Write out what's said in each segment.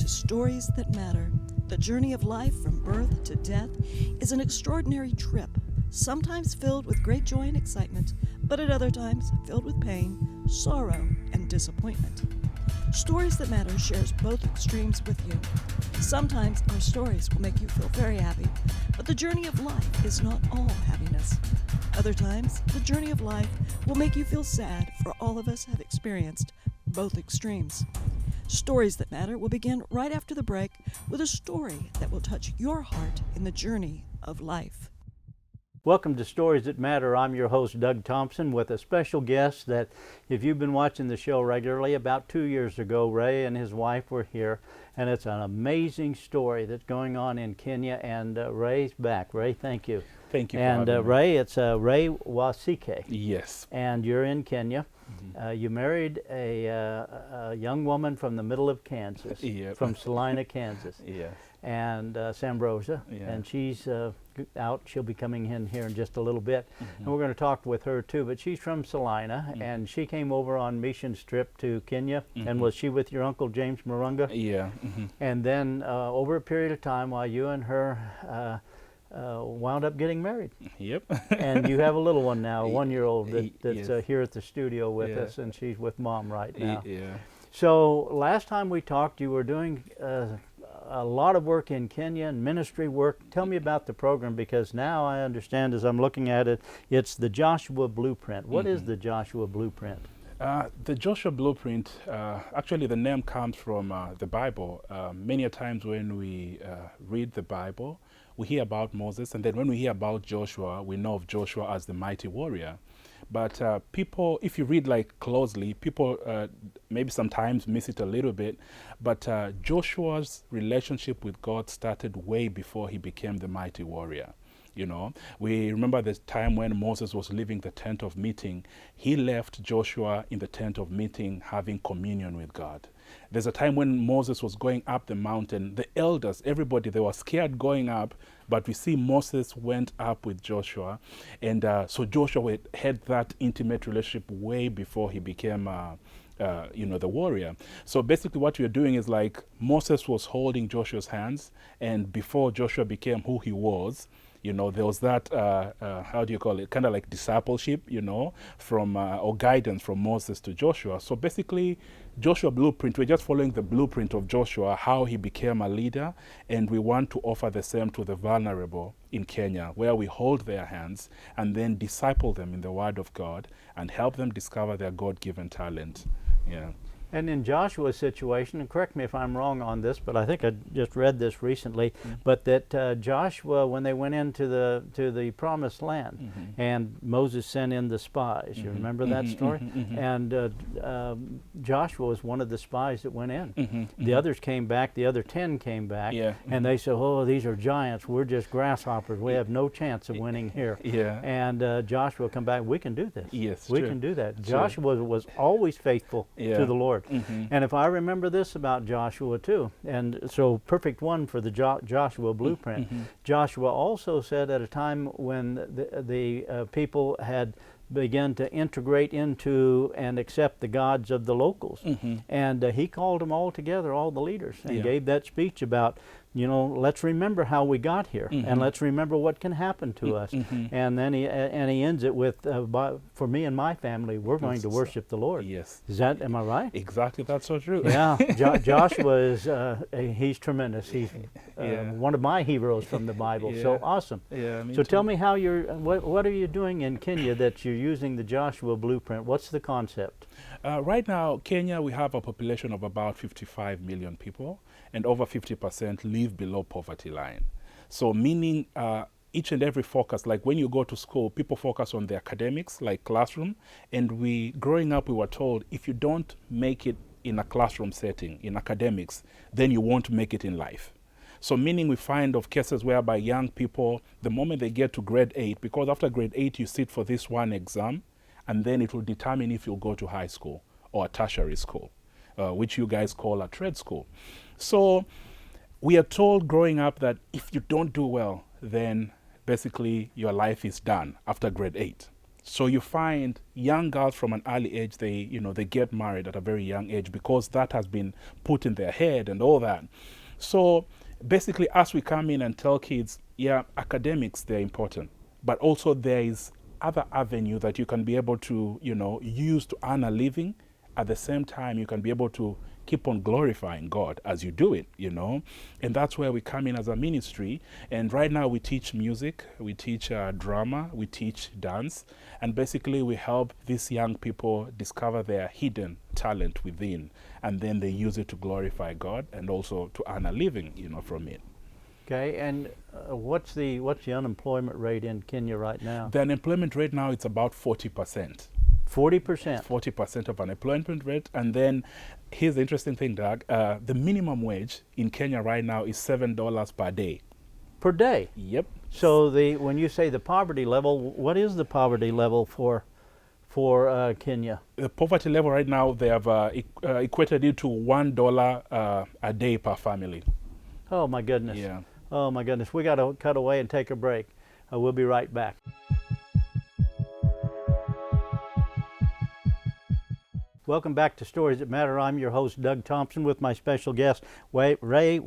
to Stories That Matter. The journey of life from birth to death is an extraordinary trip, sometimes filled with great joy and excitement, but at other times filled with pain, sorrow, and disappointment. Stories That Matter shares both extremes with you. Sometimes our stories will make you feel very happy, but the journey of life is not all happiness. Other times, the journey of life will make you feel sad, for all of us have experienced both extremes. Stories That Matter will begin right after the break with a story that will touch your heart in the journey of life. Welcome to Stories That Matter. I'm your host, Doug Thompson, with a special guest that, if you've been watching the show regularly, about 2 years ago, Ray and his wife were here, and it's an amazing story that's going on in Kenya, and Ray's back. Ray, thank you. Thank you for And having me. Ray, it's Ray Wasike. Yes. And you're in Kenya. Mm-hmm. You married a young woman from the middle of Kansas, Yep. from Salina, Kansas. Yes. And Sambrosia, Yeah. and she's out. She'll be coming in here in just a little bit, Mm-hmm. and we're going to talk with her too. But she's from Salina, and she came over on missions trip to Kenya. And was she with your uncle James Marunga? Yeah. Mm-hmm. And then over a period of time, while you and her wound up getting married, Yep. and you have a little one now, a 1-year-old that's Yes. here at the studio with Yeah. us, and she's with Mom right now. Yeah. So last time we talked, you were doing a lot of work in Kenya and ministry work. Tell me about the program, because now I understand, as I'm looking at it, it's the Joshua Blueprint. What is the Joshua Blueprint? The Joshua Blueprint, actually the name comes from the Bible. Many a times when we read the Bible, we hear about Moses, and then when we hear about Joshua, we know of Joshua as the mighty warrior. But people, if you read like closely, people maybe sometimes miss it a little bit. But Joshua's relationship with God started way before he became the mighty warrior. You know, we remember the time when Moses was leaving the tent of meeting. He left Joshua in the tent of meeting having communion with God. There's a time when Moses was going up the mountain. The elders, everybody, they were scared going up, but we see Moses went up with Joshua. And so Joshua had that intimate relationship way before he became the warrior. So basically what we're doing is like Moses was holding Joshua's hands, and before Joshua became who he was, you know, there was that, how do you call it, kind of like discipleship, you know, from, or guidance from Moses to Joshua. So basically, Joshua Blueprint, we're just following the blueprint of Joshua, how he became a leader, and we want to offer the same to the vulnerable in Kenya, where we hold their hands and then disciple them in the Word of God and help them discover their God-given talent. Yeah. And in Joshua's situation, and correct me if I'm wrong on this, but I think I just read this recently, but that Joshua, when they went into the promised land, and Moses sent in the spies, you remember that story? And Joshua was one of the spies that went in. The others came back, the other 10 came back, and they said, oh, these are giants, we're just grasshoppers, we have no chance of winning here. And Joshua come back, we can do this. Yes, we true. can do that. Joshua was always faithful to the Lord. And if I remember this about Joshua too, and so perfect one for the Joshua Blueprint, Joshua also said at a time when the people had begun to integrate into and accept the gods of the locals, and he called them all together, all the leaders, and gave that speech about, you know, let's remember how we got here, and let's remember what can happen to us. And then he ends it with, for me and my family, we're going to worship the Lord. Yes. Is that, am I right? Exactly, that's so true. Yeah, Joshua is, he's tremendous. He's one of my heroes from the Bible, so awesome. Yeah, me So too. tell me how what are you doing in Kenya that you're using the Joshua Blueprint? What's the concept? Right now, Kenya, we have a population of about 55 million people, and over 50% live below poverty line. So meaning each and every focus, like when you go to school, people focus on the academics, like classroom, and growing up, we were told if you don't make it in a classroom setting, in academics, then you won't make it in life. So meaning we find of cases whereby young people, the moment they get to grade 8, because after grade 8 you sit for this one exam, and then it will determine if you'll go to high school or a tertiary school, which you guys call a trade school. So we are told growing up that if you don't do well, then basically your life is done after grade 8. So you find young girls from an early age, they get married at a very young age because that has been put in their head and all that. So basically, as we come in and tell kids, yeah, academics, they're important, but also there is other avenue that you can be able to, use to earn a living. At the same time, you can be able to keep on glorifying God as you do it, and that's where we come in as a ministry. And right now we teach music, we teach drama, we teach dance, and basically we help these young people discover their hidden talent within, and then they use it to glorify God and also to earn a living, from it. Okay, and what's the unemployment rate in Kenya right now? The unemployment rate now, it's about 40%. 40%? 40% of unemployment rate. And then here's the interesting thing, Doug. The minimum wage in Kenya right now is $7 per day. Per day? Yep. So when you say the poverty level, what is the poverty level for Kenya? The poverty level right now, they have equated it to $1 a day per family. Oh my goodness. Yeah. Oh my goodness. We got to cut away and take a break. We'll be right back. Welcome back to Stories That Matter. I'm your host, Doug Thompson, with my special guest, Ray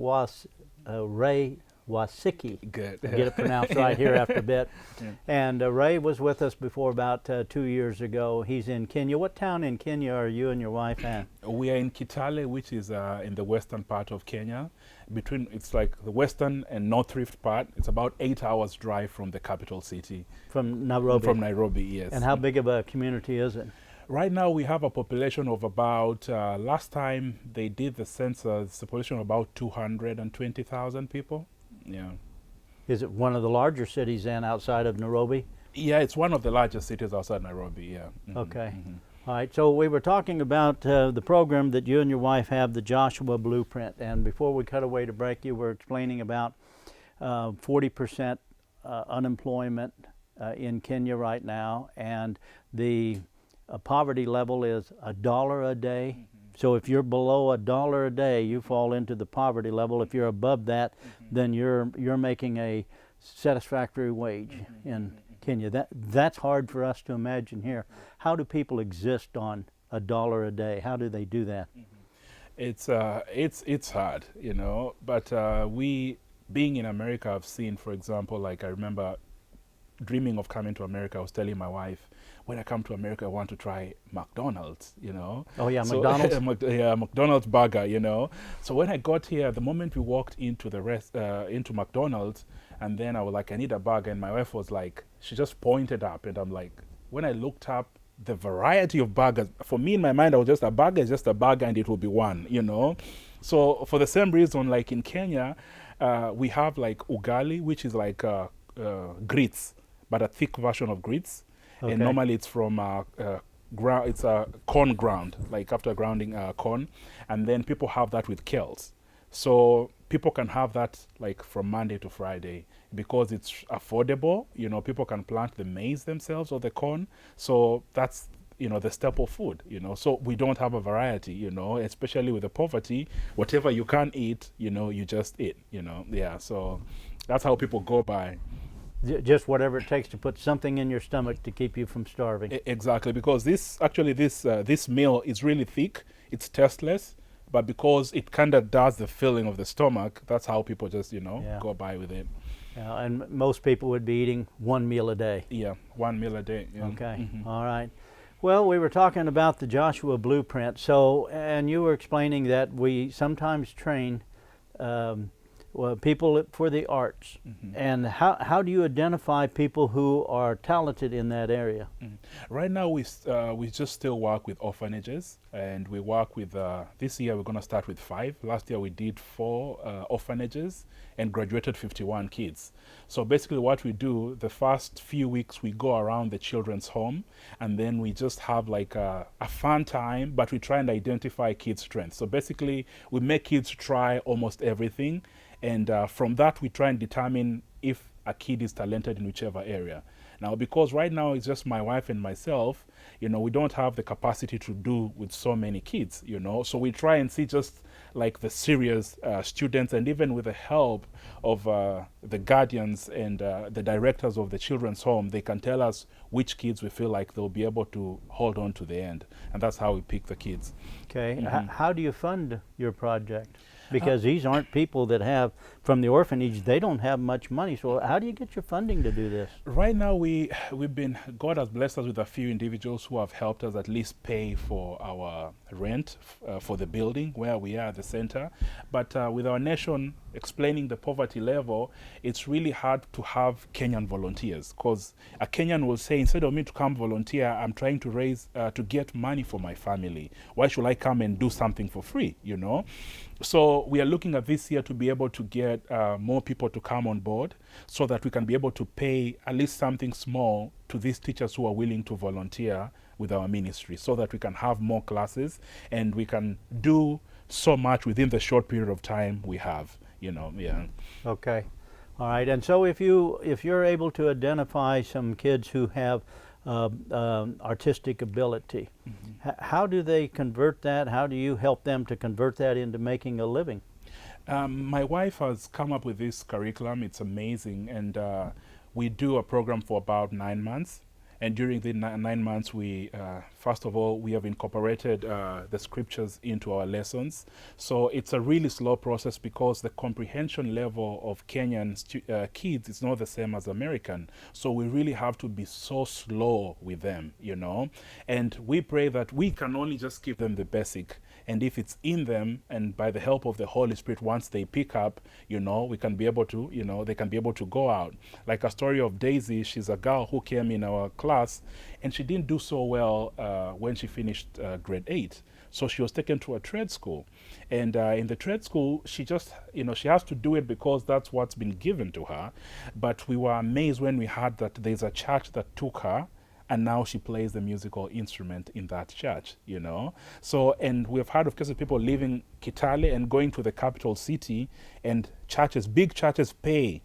Wasike. Good. Get it pronounced right here after a bit. Yeah. And Ray was with us before about 2 years ago. He's in Kenya. What town in Kenya are you and your wife at? We are in Kitale, which is in the western part of Kenya. It's like the western and north rift part. It's about 8 hours drive from the capital city. From Nairobi? From Nairobi, yes. And how big of a community is it? Right now we have a population of about, last time they did the census, the population of about 220,000 people. Yeah. Is it one of the larger cities then outside of Nairobi? Yeah, it's one of the largest cities outside Nairobi, yeah. Mm-hmm. Okay. Mm-hmm. All right, so we were talking about the program that you and your wife have, the Joshua Blueprint, and before we cut away to break, you were explaining about 40% unemployment in Kenya right now, and the poverty level is $1 a day. Mm-hmm. So if you're below $1 a day, you fall into the poverty level. If you're above that, then you're making a satisfactory wage in Kenya. That's hard for us to imagine here. How do people exist on $1 a day? How do they do that? It's hard, But we, being in America, have seen, for example, like I remember dreaming of coming to America. I was telling my wife, when I come to America, I want to try McDonald's, Oh yeah, so McDonald's? McDonald's burger, So when I got here, the moment we walked into into McDonald's, and then I was like, I need a burger, and my wife was like, she just pointed up, and I'm like, when I looked up the variety of burgers, for me in my mind, I was just a burger is just a burger, and it will be one, So for the same reason, like in Kenya, we have like ugali, which is like grits, but a thick version of grits. Okay. And normally it's from it's a corn ground, like after grounding corn, and then people have that with kales. So people can have that like from Monday to Friday because it's affordable. People can plant the maize themselves or the corn. So that's the staple food. So we don't have a variety. Especially with the poverty, whatever you can eat, you just eat. Yeah. So that's how people go by. Just whatever it takes to put something in your stomach to keep you from starving. Exactly, because this meal is really thick. It's tasteless, but because it kind of does the filling of the stomach, that's how people just go by with it. Yeah, and most people would be eating one meal a day. Yeah, one meal a day. Yeah. Okay, all right. Well, we were talking about the Joshua Blueprint. So, and you were explaining that we sometimes train people for the arts. And how do you identify people who are talented in that area? Right now we just still work with orphanages, and we work with this year we're going to start with 5. Last year we did 4 orphanages and graduated 51 kids. So basically what we do, the first few weeks we go around the children's home, and then we just have like a fun time, but we try and identify kids' strengths. So basically we make kids try almost everything. And from that, we try and determine if a kid is talented in whichever area. Now, because right now it's just my wife and myself, we don't have the capacity to do with so many kids, so we try and see just like the serious students, and even with the help of the guardians and the directors of the children's home, they can tell us which kids we feel like they'll be able to hold on to the end, and that's how we pick the kids. Okay. How do you fund your project? Because these aren't people that have, from the orphanage, they don't have much money. So how do you get your funding to do this? Right now, God has blessed us with a few individuals who have helped us at least pay for our rent for the building where we are at the center. But with our nation explaining the poverty level, it's really hard to have Kenyan volunteers, because a Kenyan will say, instead of me to come volunteer, I'm trying to raise, to get money for my family. Why should I come and do something for free, So we are looking at this year to be able to get more people to come on board so that we can be able to pay at least something small to these teachers who are willing to volunteer with our ministry, so that we can have more classes and we can do so much within the short period of time we have, yeah. Okay. All right. And so if you're able to identify some kids who have artistic ability, how do they convert that? How do you help them to convert that into making a living? My wife has come up with this curriculum. It's amazing, and we do a program for about 9 months. And during the 9 months, we first of all, we have incorporated the scriptures into our lessons. So it's a really slow process, because the comprehension level of Kenyan kids is not the same as American. So we really have to be so slow with them, And we pray that we can only just give them the basic. And if it's in them, and by the help of the Holy Spirit, once they pick up, we can be able to, they can be able to go out. Like a story of Daisy, she's a girl who came in our class, and she didn't do so well when she finished grade 8. So she was taken to a trade school. And in the trade school, she just, she has to do it because that's what's been given to her. But we were amazed when we heard that there's a church that took her, and now she plays the musical instrument in that church, So, and we've heard of cases of people leaving Kitale and going to the capital city, and churches, big churches, pay,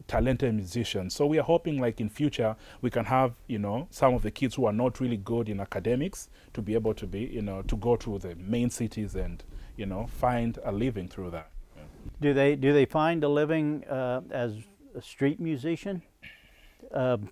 talented musicians. So we are hoping, like in future, we can have, some of the kids who are not really good in academics to be able to be, to go to the main cities and, find a living through that. Yeah. Do they find a living as a street musician?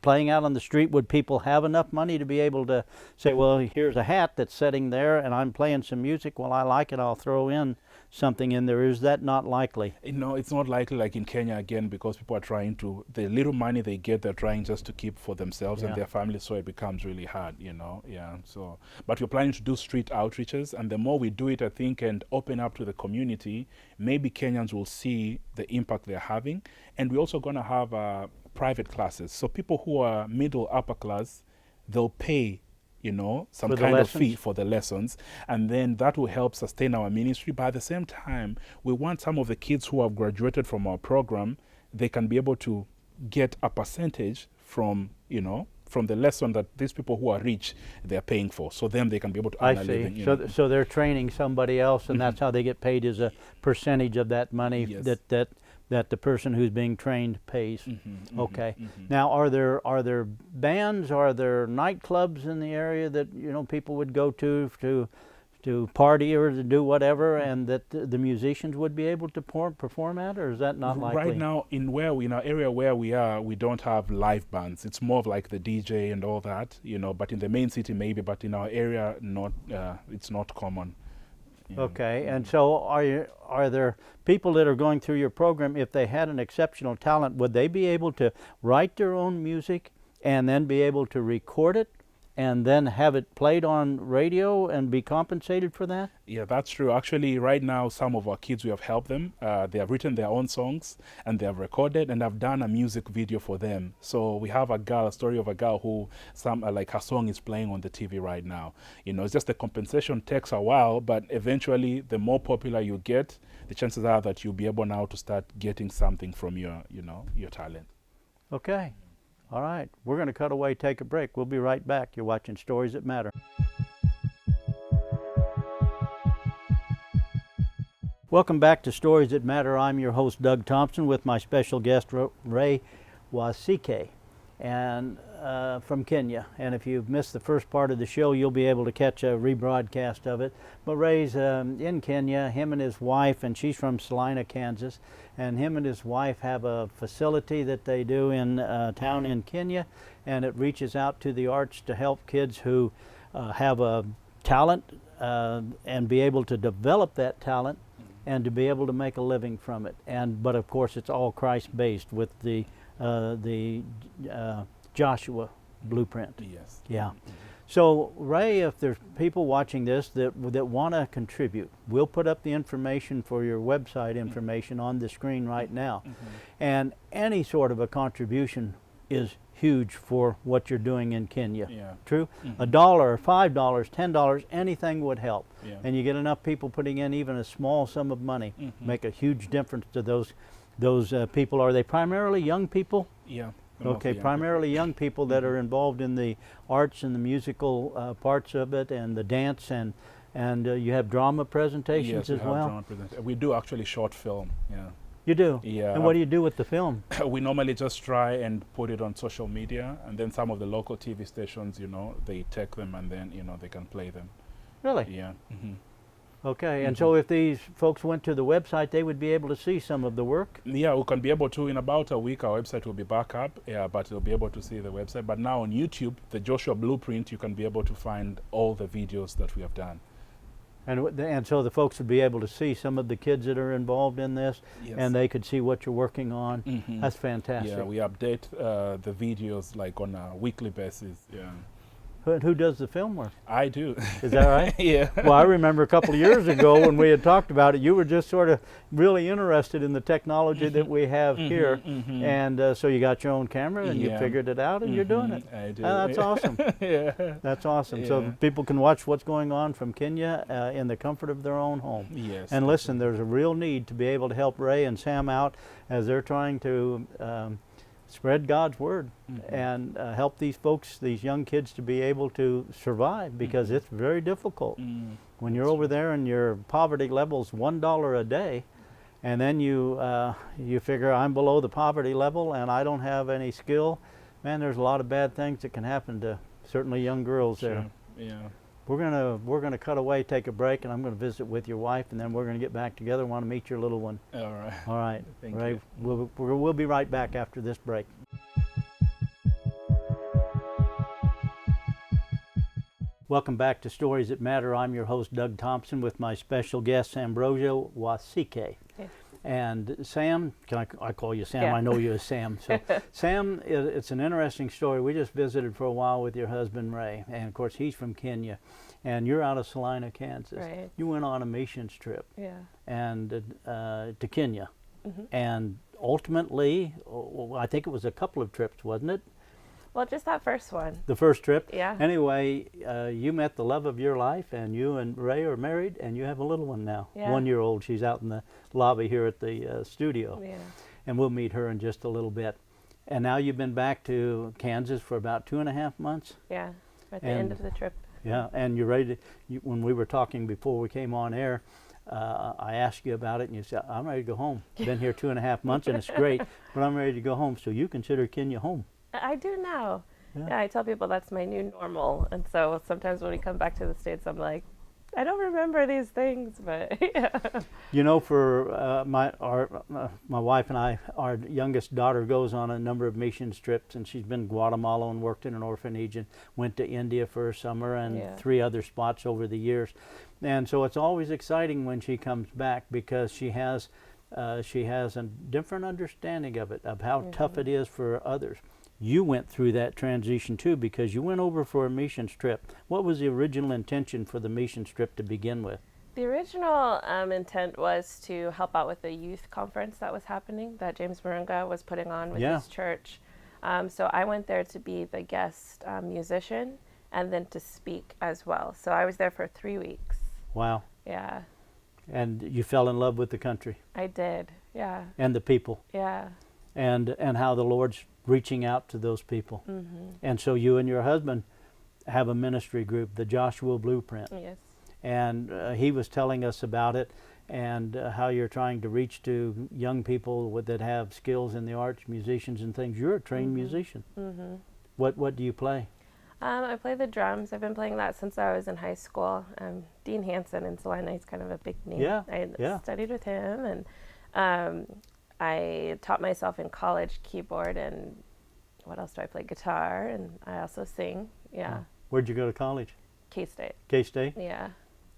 Playing out on the street, would people have enough money to be able to say, well, here's a hat that's sitting there and I'm playing some music, well, I like it, I'll throw in something in there? Is that not likely? No, it's not likely, like in Kenya, again, because people are trying to, the little money they get, they're trying just to keep for themselves and their families, so it becomes really hard, yeah. So, but we're planning to do street outreaches, and the more we do it, I think, and open up to the community, maybe Kenyans will see the impact they're having. And we're also going to have private classes. So people who are middle, upper class, they'll pay, some kind of fee for the lessons. And then that will help sustain our ministry. But at the same time, we want some of the kids who have graduated from our program, they can be able to get a percentage from, from the lesson that these people who are rich, they're paying for. So then they can be able to earn a living. So they're training somebody else, and that's how they get paid, is a percentage of that money that the person who's being trained pays. Okay. Now, are there bands, are there nightclubs in the area that people would go to party or to do whatever, and that the musicians would be able to perform at, or is that not likely? Right now, in our area where we are, we don't have live bands. It's more of like the DJ and all that, but in the main city maybe, but in our area, it's not common. Okay, and so are there people that are going through your program, if they had an exceptional talent, would they be able to write their own music and then be able to record it and then have it played on radio and be compensated for that? Yeah, that's true. Actually, right now, some of our kids, we have helped them. They have written their own songs, and they have recorded, and have done a music video for them. So we have a story of a girl who, her song is playing on the TV right now. It's just the compensation takes a while, but eventually, the more popular you get, the chances are that you'll be able now to start getting something from your talent. Okay. All right, we're going to cut away, take a break. We'll be right back. You're watching Stories That Matter. Welcome back to Stories That Matter. I'm your host, Doug Thompson, with my special guest, Ray Wasike. and from Kenya. And if you've missed the first part of the show, you'll be able to catch a rebroadcast of it. But Ray's in Kenya, him and his wife, and she's from Salina, Kansas, and him and his wife have a facility that they do in town in Kenya, and it reaches out to the arts to help kids who have a talent and be able to develop that talent and to be able to make a living from it. But of course, it's all Christ-based with the Joshua blueprint. Yes. Yeah. So Ray, if there's people watching this that want to contribute, we'll put up the information for your website information on the screen right now. And any sort of a contribution is huge for what you're doing in Kenya. Yeah. True? $1, $5, $10, anything would help. Yeah. And you get enough people putting in even a small sum of money, make a huge difference to those people. Are they primarily young people? Yeah. Okay, primarily young people that are involved in the arts and the musical parts of it, and the dance, and you have drama presentations as well? We do actually short film, yeah. You do? Yeah. And what do you do with the film? We normally just try and put it on social media, and then some of the local TV stations, they take them and then, they can play them. Really? Yeah. Okay, and so if these folks went to the website, they would be able to see some of the work? Yeah, we can be able to. In about a week, our website will be back up, but you'll be able to see the website. But now on YouTube, the Joshua Blueprint, you can be able to find all the videos that we have done. And so the folks would be able to see some of the kids that are involved in this, and they could see what you're working on. That's fantastic. Yeah, we update the videos like on a weekly basis. Yeah. Who does the film work? I do. Is that right? Yeah. Well, I remember a couple of years ago when we had talked about it, you were just sort of really interested in the technology that we have here. And so you got your own camera and you figured it out and you're doing it. I do. That's awesome. Yeah. That's awesome. So people can watch what's going on from Kenya in the comfort of their own home. Yes. And listen, there's a real need to be able to help Ray and Sam out as they're trying to spread God's word and help these folks, these young kids, to be able to survive, because it's very difficult. When you're over there and your poverty level's $1 a day, and then you figure I'm below the poverty level and I don't have any skill, man, there's a lot of bad things that can happen to certainly young girls there. Yeah. We're gonna cut away, take a break, and I'm gonna visit with your wife, and then we're gonna get back together. Want to meet your little one. All right. All right. Thank you. We'll be right back after this break. Welcome back to Stories That Matter. I'm your host, Doug Thompson, with my special guest, Sambrosia Wasike. Okay. And Sam, I call you Sam? Yeah. I know you as Sam. So Sam, it's an interesting story. We just visited for a while with your husband, Ray, and of course he's from Kenya, and you're out of Salina, Kansas. Right. You went on a missions trip. Yeah. And to Kenya. And ultimately, I think it was a couple of trips, wasn't it? Well, just that first one. The first trip? Yeah. Anyway, you met the love of your life, and you and Ray are married, and you have a little one now. Yeah. 1-year-old. She's out in the lobby here at the studio. Yeah. And we'll meet her in just a little bit. And now you've been back to Kansas for about 2.5 months? Yeah. At the end of the trip. Yeah, and you're ready to, when we were talking before we came on air, I asked you about it, and you said, I'm ready to go home. Been here 2.5 months, and it's great, but I'm ready to go home. So you consider Kenya home? I do now. Yeah. Yeah, I tell people that's my new normal. And so sometimes when we come back to the States, I'm like, I don't remember these things, but yeah. You know, for my wife and I, our youngest daughter goes on a number of missions trips, and she's been in Guatemala and worked in an orphanage, and went to India for a summer, and 3 other spots over the years. And so it's always exciting when she comes back, because she has a different understanding of it, of how tough it is for others. You went through that transition too, because you went over for a missions trip. What was the original intention for the missions trip to begin with? The original intent was to help out with the youth conference that was happening, that James Marunga was putting on with his church. So I went there to be the guest musician, and then to speak as well. So I was there for 3 weeks. Wow. Yeah. And you fell in love with the country. I did, yeah. And the people. Yeah. And how the Lord's reaching out to those people. And so you and your husband have a ministry group, the Joshua Blueprint. Yes. And he was telling us about it, and how you're trying to reach to young people that have skills in the arts, musicians and things. You're a trained musician. What do you play? I play the drums. I've been playing that since I was in high school. Dean Hansen in Salina is kind of a big name. I studied with him, and I taught myself in college keyboard, and what else do I play? Guitar, and I also sing. Where'd you go to college? K-State. K-State? Yeah.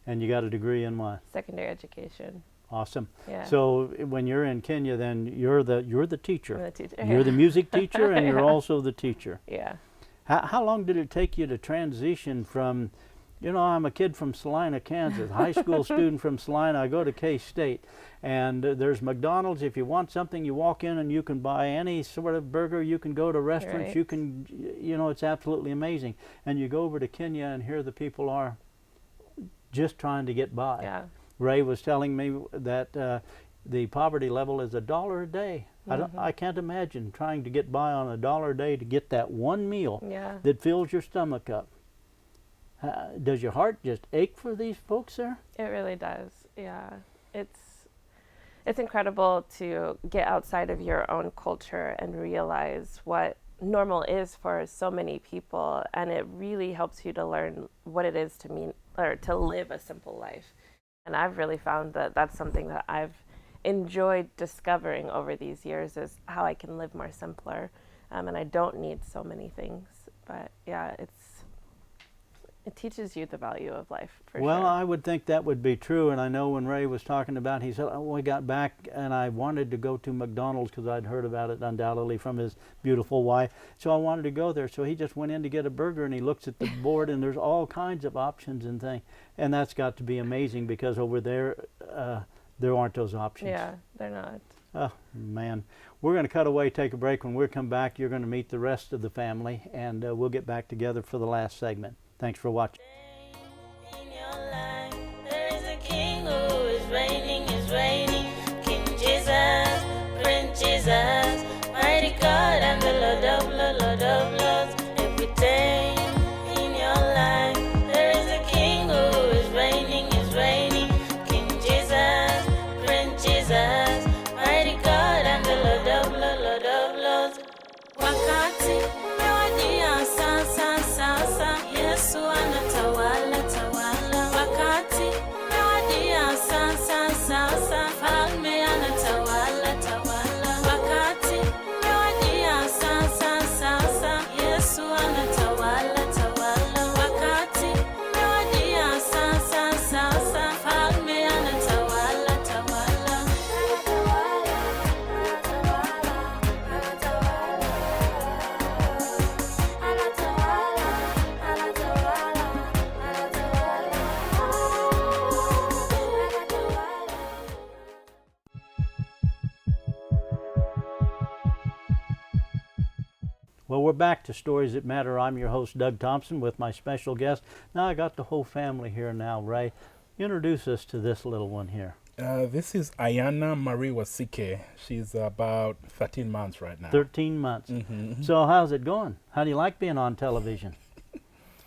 And you got a degree in what? Secondary education. Awesome. Yeah. So when you're in Kenya, then you're the teacher. I'm the teacher. You're the music teacher, and you're also the teacher. Yeah. How long did it take you to transition from, I'm a kid from Salina, Kansas, high school student from Salina, I go to K-State, and there's McDonald's. If you want something, you walk in and you can buy any sort of burger. You can go to restaurants. Right. You can, it's absolutely amazing. And you go over to Kenya, and here the people are just trying to get by. Yeah. Ray was telling me that the poverty level is $1 a day. I can't imagine trying to get by on $1 a day to get that one meal that fills your stomach up. Does your heart just ache for these folks there? It really does. Yeah. It's incredible to get outside of your own culture and realize what normal is for so many people, and it really helps you to learn what it is to live a simple life. And I've really found that that's something that I've enjoyed discovering over these years, is how I can live more simpler, and I don't need so many things. But yeah, it teaches you the value of life, for sure. Well, I would think that would be true, and I know when Ray was talking about, he said, we got back and I wanted to go to McDonald's because I'd heard about it undoubtedly from his beautiful wife, so I wanted to go there. So he just went in to get a burger, and he looks at the board, and there's all kinds of options and things, and that's got to be amazing, because over there aren't those options. Yeah, they're not. Oh, man. We're going to cut away, take a break. When we come back, you're going to meet the rest of the family, and we'll get back together for the last segment. Thanks for watching. In your life, there is a king who is reigning, King Jesus, Prince Jesus, mighty God, and the Lord of Lords. Every day in your life, there is a king who is reigning, King Jesus, Prince Jesus, mighty God, and the Lord of Lords. Wakati umewadia sasa, Yesu anatawala. Wakati umewadia sasa, Falme anatawala. Wakati umewadia sasa, Yesu anatawala. Wakati umewadia sasa, Falme anatawala. Well, we're back to Stories That Matter. I'm your host, Doug Thompson, with my special guest. Now I got the whole family here now. Ray, introduce us to this little one here. This is Ayana Marie Wasike. She's about 13 months right now. 13 months. So how's it going? How do you like being on television?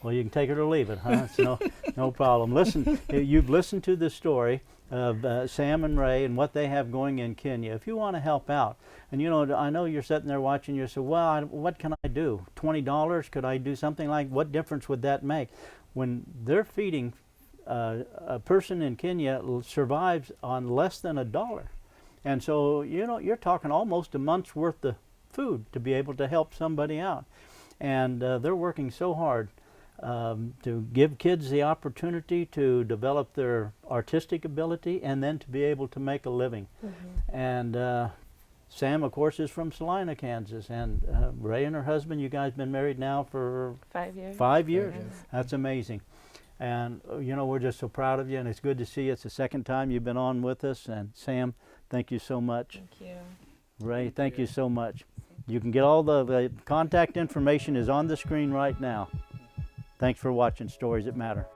Well, you can take it or leave it, huh? It's no problem. Listen, you've listened to the story of Sam and Ray and what they have going in Kenya. If you want to help out, and I know you're sitting there watching, you say, well, what can I do? $20? Could I do something like, what difference would that make? When they're feeding, a person in Kenya survives on less than $1. And so, you're talking almost a month's worth of food to be able to help somebody out. And they're working so hard to give kids the opportunity to develop their artistic ability and then to be able to make a living. And Sam, of course, is from Salina, Kansas, and Ray and her husband, you guys been married now for 5 years. 5 years? That's amazing. And, we're just so proud of you, and it's good to see you. It's the second time you've been on with us. And Sam, thank you so much. Thank you. Ray, thank you so much. You can get all the contact information is on the screen right now. Thanks for watching Stories That Matter.